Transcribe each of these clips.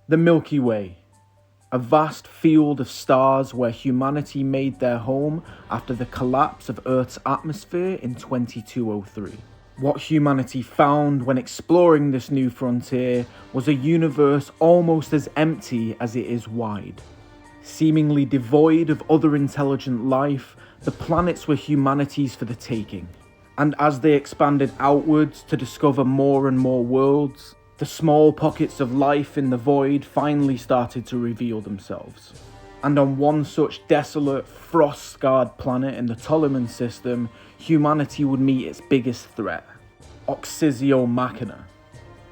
The Milky Way, a vast field of stars where humanity made their home after the collapse of Earth's atmosphere in 2203. What humanity found when exploring this new frontier was a universe almost as empty as it is wide. Seemingly devoid of other intelligent life, the planets were humanity's for the taking. And as they expanded outwards to discover more and more worlds, the small pockets of life in the void finally started to reveal themselves. And on one such desolate, frost-scarred planet in the Toliman system, humanity would meet its biggest threat, Oxysio Machina,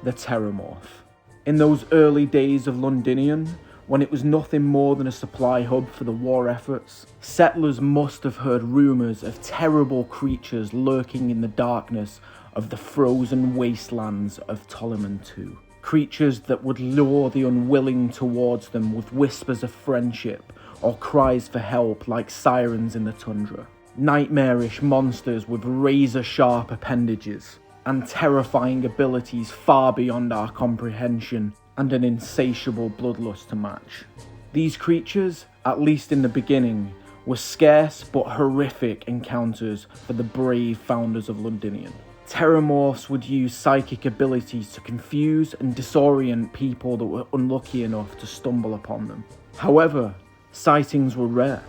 the Terrormorph. In those early days of Londinion, when it was nothing more than a supply hub for the war efforts, settlers must have heard rumours of terrible creatures lurking in the darkness of the frozen wastelands of Toliman II. Creatures that would lure the unwilling towards them with whispers of friendship or cries for help like sirens in the tundra. Nightmarish monsters with razor-sharp appendages and terrifying abilities far beyond our comprehension and an insatiable bloodlust to match. These creatures, at least in the beginning, were scarce but horrific encounters for the brave founders of Londinion. Terrormorphs would use psychic abilities to confuse and disorient people that were unlucky enough to stumble upon them. However, sightings were rare,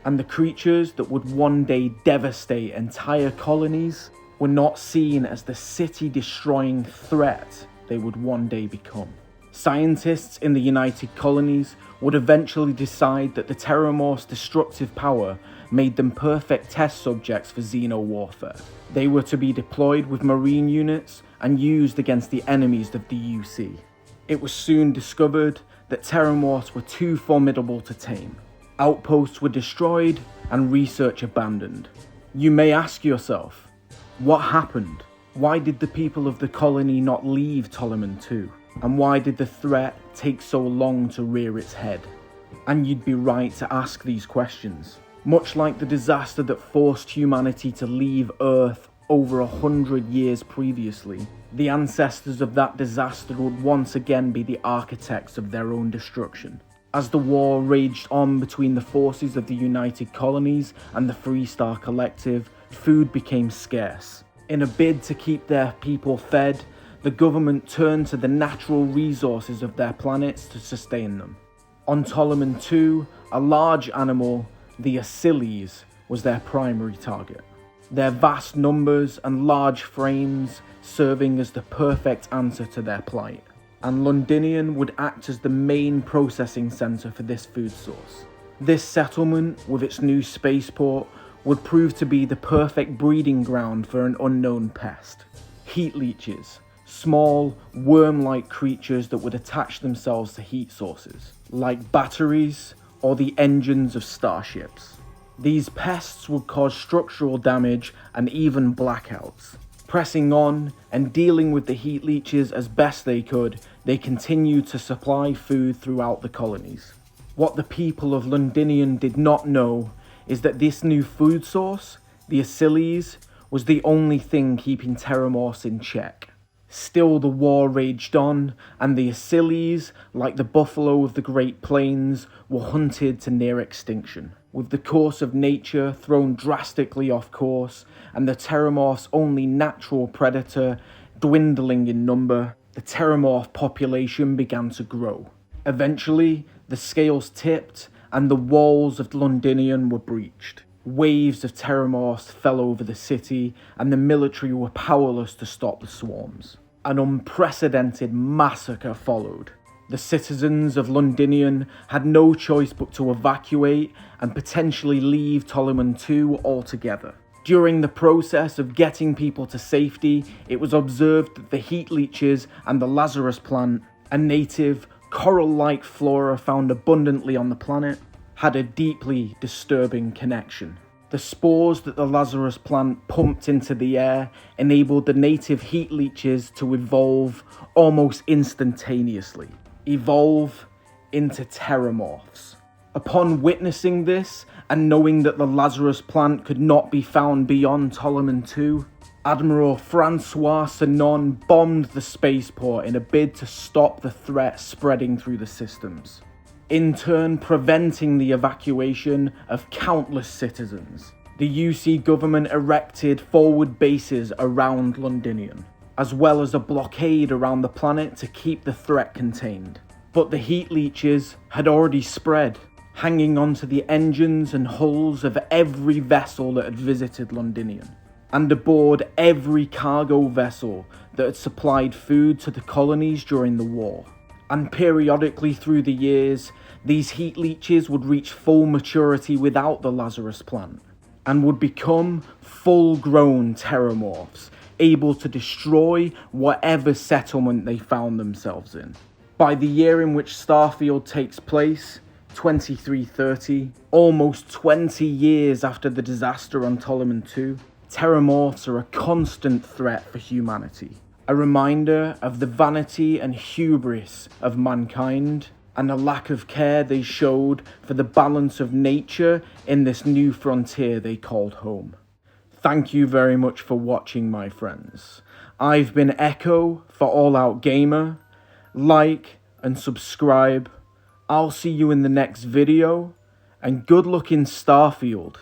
and the creatures that would one day devastate entire colonies were not seen as the city-destroying threat they would one day become. Scientists in the United Colonies would eventually decide that the Terrormorph's destructive power made them perfect test subjects for xeno-warfare. They were to be deployed with marine units and used against the enemies of the UC. It was soon discovered that Terrormorphs were too formidable to tame. Outposts were destroyed and research abandoned. You may ask yourself, what happened? Why did the people of the colony not leave Toliman II? And why did the threat take so long to rear its head? And you'd be right to ask these questions. Much like the disaster that forced humanity to leave Earth over 100 years previously, the ancestors of that disaster would once again be the architects of their own destruction. As the war raged on between the forces of the United Colonies and the Free Star Collective, food became scarce. In a bid to keep their people fed, the government turned to the natural resources of their planets to sustain them. On Toliman II, a large animal, the Acilies, was their primary target. Their vast numbers and large frames serving as the perfect answer to their plight. And Londinion would act as the main processing centre for this food source. This settlement, with its new spaceport, would prove to be the perfect breeding ground for an unknown pest. Heat leeches. Small, worm-like creatures that would attach themselves to heat sources, like batteries or the engines of starships. These pests would cause structural damage and even blackouts. Pressing on and dealing with the heat leeches as best they could, they continued to supply food throughout the colonies. What the people of Londinion did not know is that this new food source, the Acilies, was the only thing keeping Terrormorphs in check. Still, the war raged on, and the Acilies, like the buffalo of the Great Plains, were hunted to near extinction. With the course of nature thrown drastically off course, and the Terrormorph's only natural predator dwindling in number, the Terrormorph population began to grow. Eventually, the scales tipped, and the walls of Londinion were breached. Waves of Terrormorphs fell over the city, and the military were powerless to stop the swarms. An unprecedented massacre followed. The citizens of Londinion had no choice but to evacuate and potentially leave Toliman II altogether. During the process of getting people to safety, it was observed that the heat leeches and the Lazarus plant, a native, coral-like flora found abundantly on the planet, had a deeply disturbing connection. The spores that the Lazarus plant pumped into the air enabled the native heat leeches to evolve almost instantaneously. Evolve into Terrormorphs. Upon witnessing this, and knowing that the Lazarus plant could not be found beyond Toliman II, Admiral Francois Sanon bombed the spaceport in a bid to stop the threat spreading through the systems, in turn preventing the evacuation of countless citizens. The UC government erected forward bases around Londinion, as well as a blockade around the planet to keep the threat contained. But the heat leeches had already spread, hanging onto the engines and hulls of every vessel that had visited Londinion, and aboard every cargo vessel that had supplied food to the colonies during the war. And periodically through the years, these heat leeches would reach full maturity without the Lazarus plant, and would become full-grown terrormorphs, able to destroy whatever settlement they found themselves in. By the year in which Starfield takes place, 2330, almost 20 years after the disaster on Toliman II, Terrormorphs are a constant threat for humanity, a reminder of the vanity and hubris of mankind, and a lack of care they showed for the balance of nature in this new frontier they called home. Thank you very much for watching, my friends. I've been Echo for All Out Gamer. Like and subscribe. I'll see you in the next video, and good luck in Starfield.